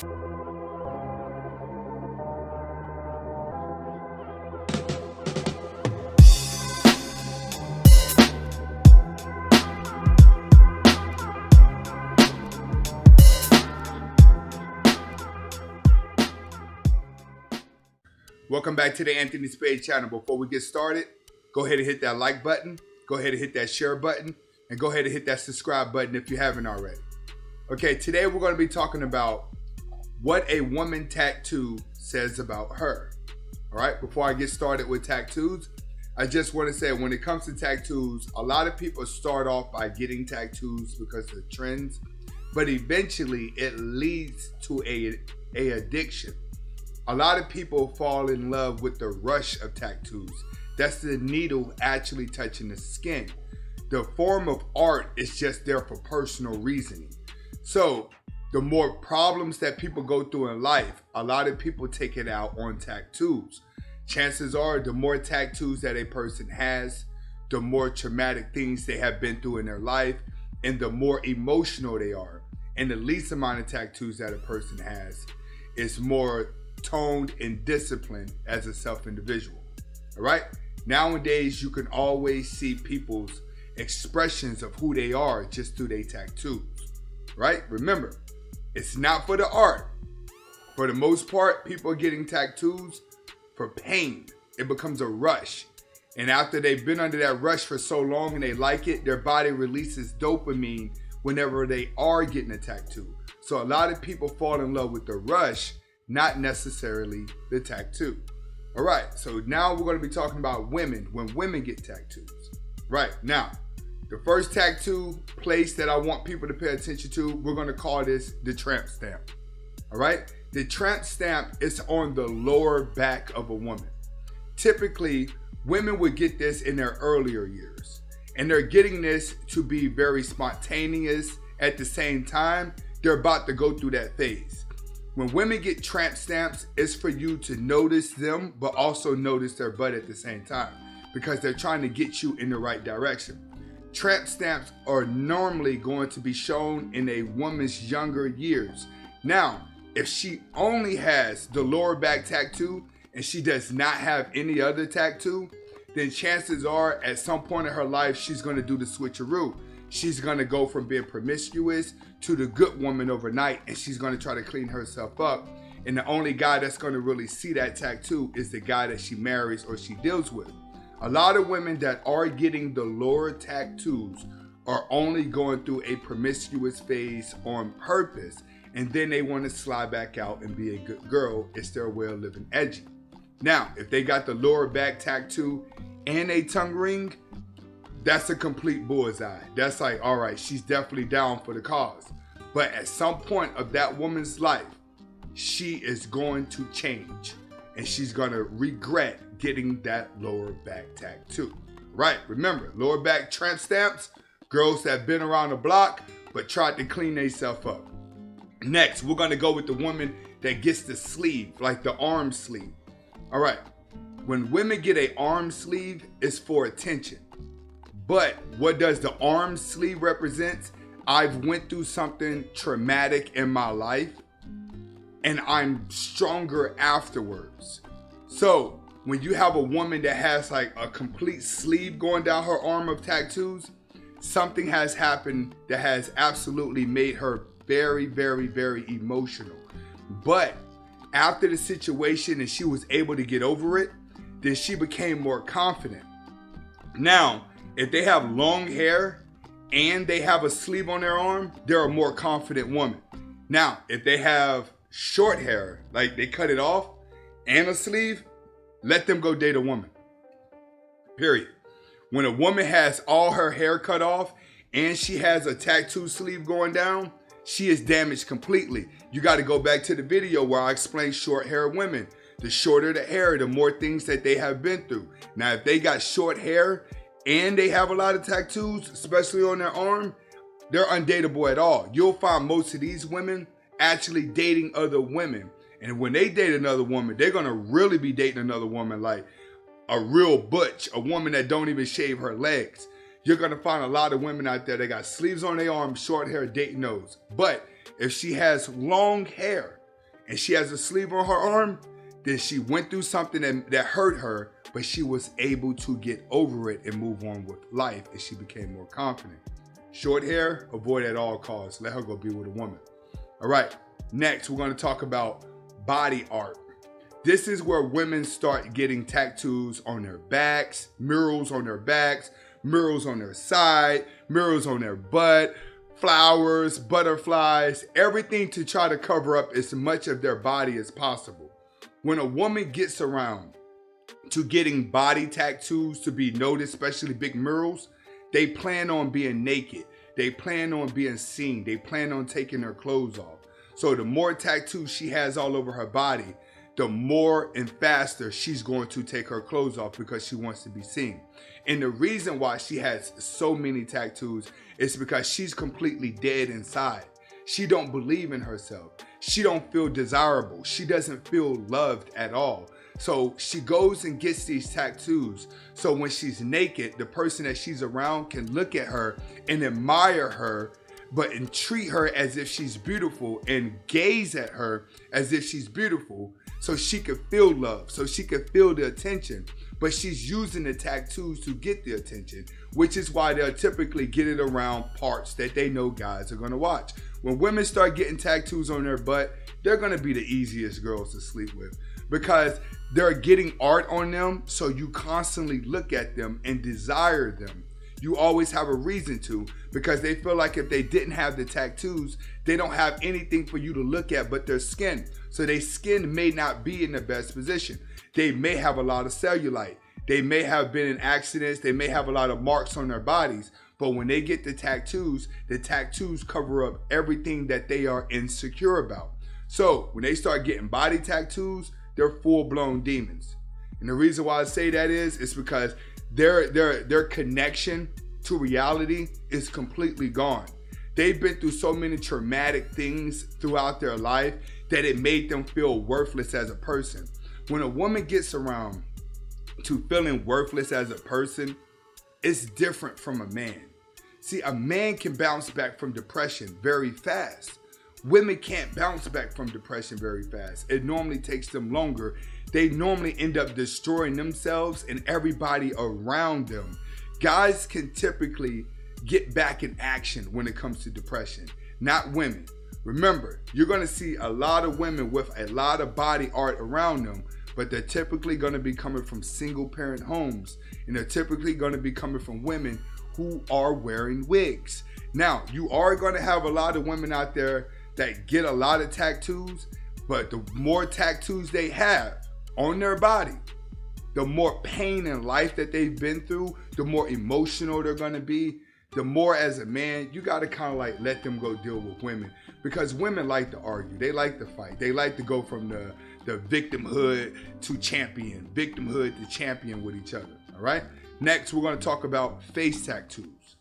Welcome back to the Anthony Spade channel. Before we get started, go ahead and hit that like button, go ahead and hit that share button, and go ahead and hit that subscribe button if you haven't already. Okay, today we're going to be talking about what a woman tattoo says about her. All right, before I get started with tattoos, I just want to say when it comes to tattoos, a lot of people start off by getting tattoos because of trends, but eventually it leads to a addiction. A lot of people fall in love with the rush of tattoos. That's the needle actually touching the skin. The form of art is just there for personal reasoning. So the more problems that people go through in life, a lot of people take it out on tattoos. Chances are the more tattoos that a person has, the more traumatic things they have been through in their life, and the more emotional they are. And the least amount of tattoos that a person has is more toned and disciplined as a self-individual. All right, nowadays you can always see people's expressions of who they are just through their tattoos. Right, remember, it's not for the art. For the most part, people are getting tattoos for pain. It becomes a rush, and after they've been under that rush for so long and they like it, their body releases dopamine whenever they are getting a tattoo. So a lot of people fall in love with the rush, not necessarily the tattoo. All right, so now we're going to be talking about women, when women get tattoos. Right, now, the first tattoo place that I want people to pay attention to, we're going to call this the tramp stamp. All right, the tramp stamp is on the lower back of a woman. Typically, women would get this in their earlier years, and they're getting this to be very spontaneous. At the same time, they're about to go through that phase. When women get tramp stamps, it's for you to notice them, but also notice their butt at the same time, because they're trying to get you in the right direction. Tramp stamps are normally going to be shown in a woman's younger years. Now, if she only has the lower back tattoo and she does not have any other tattoo, then chances are at some point in her life, she's going to do the switcheroo. She's going to go from being promiscuous to the good woman overnight, and she's going to try to clean herself up. And the only guy that's going to really see that tattoo is the guy that she marries or she deals with. A lot of women that are getting the lower tattoos are only going through a promiscuous phase on purpose, and then they want to slide back out and be a good girl. It's their way of living edgy. Now, if they got the lower back tattoo and a tongue ring, that's a complete bullseye. That's like, all right, she's definitely down for the cause. But at some point of that woman's life, she is going to change, and she's going to regret getting that lower back tattoo. Right, remember, lower back tramp stamps, girls that have been around the block but tried to clean themselves up. Next, we're going to go with the woman that gets the sleeve, like the arm sleeve. All right, when women get an arm sleeve, it's for attention. But what does the arm sleeve represent? I've went through something traumatic in my life, and I'm stronger afterwards. So when you have a woman that has like a complete sleeve going down her arm of tattoos, something has happened that has absolutely made her very, very, very emotional. But after the situation and she was able to get over it, then she became more confident. Now, if they have long hair and they have a sleeve on their arm, they're a more confident woman. Now, if they have short hair, like they cut it off and a sleeve, let them go date a woman. Period. When a woman has all her hair cut off and she has a tattoo sleeve going down, she is damaged completely. You got to go back to the video where I explained short hair women. The shorter the hair, the more things that they have been through. Now, if they got short hair and they have a lot of tattoos, especially on their arm, they're undateable at all. You'll find most of these women actually dating other women. And when they date another woman, they're going to really be dating another woman like a real butch, a woman that don't even shave her legs. You're going to find a lot of women out there that got sleeves on their arms, short hair, dating those. But if she has long hair, and she has a sleeve on her arm, then she went through something that hurt her, but she was able to get over it and move on with life, and she became more confident. Short hair, avoid at all costs. Let her go be with a woman. All right, next we're going to talk about body art. This is where women start getting tattoos on their backs, murals on their backs, murals on their side, murals on their butt, flowers, butterflies, everything to try to cover up as much of their body as possible. When a woman gets around to getting body tattoos to be noticed, especially big murals, they plan on being naked. They plan on being seen. They plan on taking their clothes off. So the more tattoos she has all over her body, the more and faster she's going to take her clothes off because she wants to be seen. And the reason why she has so many tattoos is because she's completely dead inside. She don't believe in herself. She don't feel desirable. She doesn't feel loved at all. So she goes and gets these tattoos. So when she's naked, the person that she's around can look at her and admire her, and treat her as if she's beautiful and gaze at her as if she's beautiful, so she could feel love, so she could feel the attention. But she's using the tattoos to get the attention, which is why they'll typically get it around parts that they know guys are going to watch. When women start getting tattoos on their butt, they're going to be the easiest girls to sleep with because they're getting art on them, so you constantly look at them and desire them. You always have a reason to, because they feel like if they didn't have the tattoos, they don't have anything for you to look at but their skin. So their skin may not be in the best position. They may have a lot of cellulite. They may have been in accidents. They may have a lot of marks on their bodies. But when they get the tattoos cover up everything that they are insecure about. So when they start getting body tattoos, they're full-blown demons. And the reason why I say that is because their connection to reality is completely gone. They've been through so many traumatic things throughout their life that it made them feel worthless as a person. When a woman gets around to feeling worthless as a person, it's different from a man. See, a man can bounce back from depression very fast. Women can't bounce back from depression very fast. It normally takes them longer. They normally end up destroying themselves and everybody around them. Guys can typically get back in action when it comes to depression, not women. Remember, you're going to see a lot of women with a lot of body art around them, but they're typically going to be coming from single parent homes, and they're typically going to be coming from women who are wearing wigs. Now, you are going to have a lot of women out there that get a lot of tattoos, but the more tattoos they have on their body, the more pain in life that they've been through, the more emotional they're going to be. The more as a man, you got to kind of like let them go deal with women, because women like to argue. They like to fight. They like to go from the victimhood to champion, victimhood to champion with each other. All right. Next, we're going to talk about face tattoos.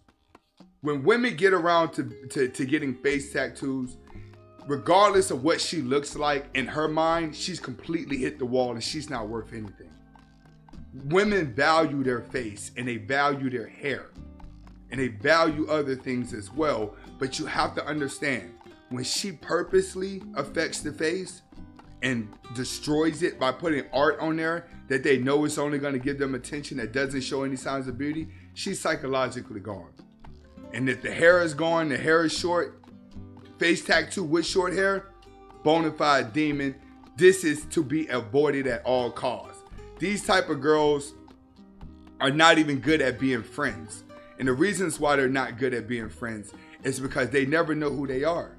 When women get around to getting face tattoos, regardless of what she looks like, in her mind, she's completely hit the wall and she's not worth anything. Women value their face and they value their hair and they value other things as well. But you have to understand, when she purposely affects the face and destroys it by putting art on there that they know is only going to give them attention, that doesn't show any signs of beauty, she's psychologically gone. And if the hair is gone, the hair is short, face tattoo with short hair, bona fide demon. This is to be avoided at all costs. These type of girls are not even good at being friends. And the reasons why they're not good at being friends is because they never know who they are.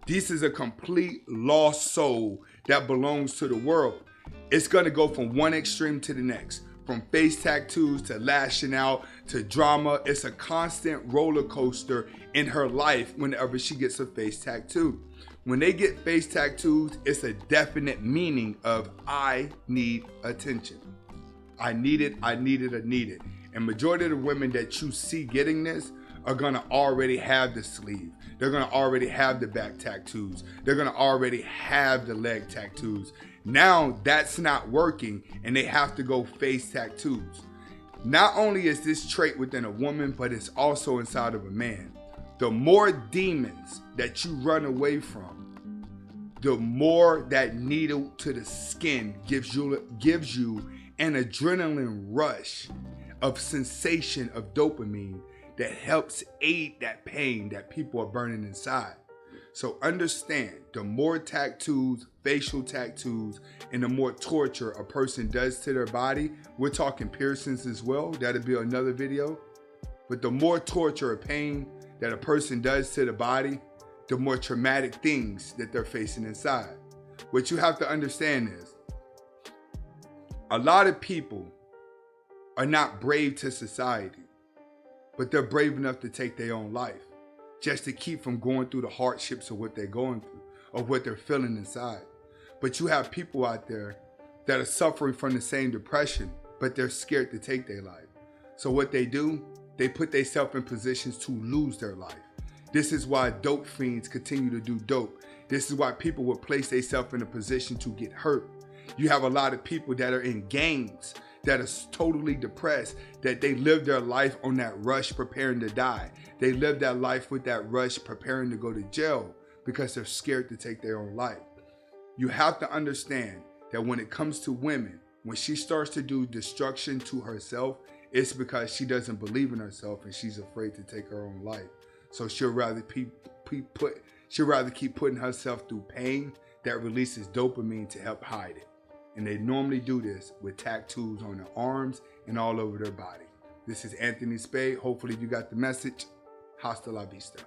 This is a complete lost soul that belongs to the world. It's going to go from one extreme to the next. From face tattoos to lashing out to drama. It's a constant roller coaster in her life whenever she gets a face tattoo. When they get face tattoos, it's a definite meaning of I need attention. I need it, I need it, I need it. And majority of the women that you see getting this are going to already have the sleeve. They're going to already have the back tattoos. They're going to already have the leg tattoos. Now that's not working and they have to go face tattoos. Not only is this trait within a woman, but it's also inside of a man. The more demons that you run away from, the more that needle to the skin gives you an adrenaline rush of sensation of dopamine that helps aid that pain that people are burning inside. So understand, the more tattoos, facial tattoos, and the more torture a person does to their body, we're talking piercings as well, that'll be another video, but the more torture or pain that a person does to the body, the more traumatic things that they're facing inside. What you have to understand is, a lot of people are not brave to society, but they're brave enough to take their own life just to keep from going through the hardships of what they're going through or what they're feeling inside. But you have people out there that are suffering from the same depression, but they're scared to take their life. So what they do, they put themselves in positions to lose their life. This is why dope fiends continue to do dope. This is why people will place themselves in a position to get hurt. You have a lot of people that are in gangs that are totally depressed, that they live their life on that rush preparing to die. They live that life with that rush preparing to go to jail because they're scared to take their own life. You have to understand that when it comes to women, when she starts to do destruction to herself, it's because she doesn't believe in herself and she's afraid to take her own life. So she'll rather keep putting herself through pain that releases dopamine to help hide it. And they normally do this with tattoos on their arms and all over their body. This is Anthony Spade. Hopefully you got the message. Hasta la vista.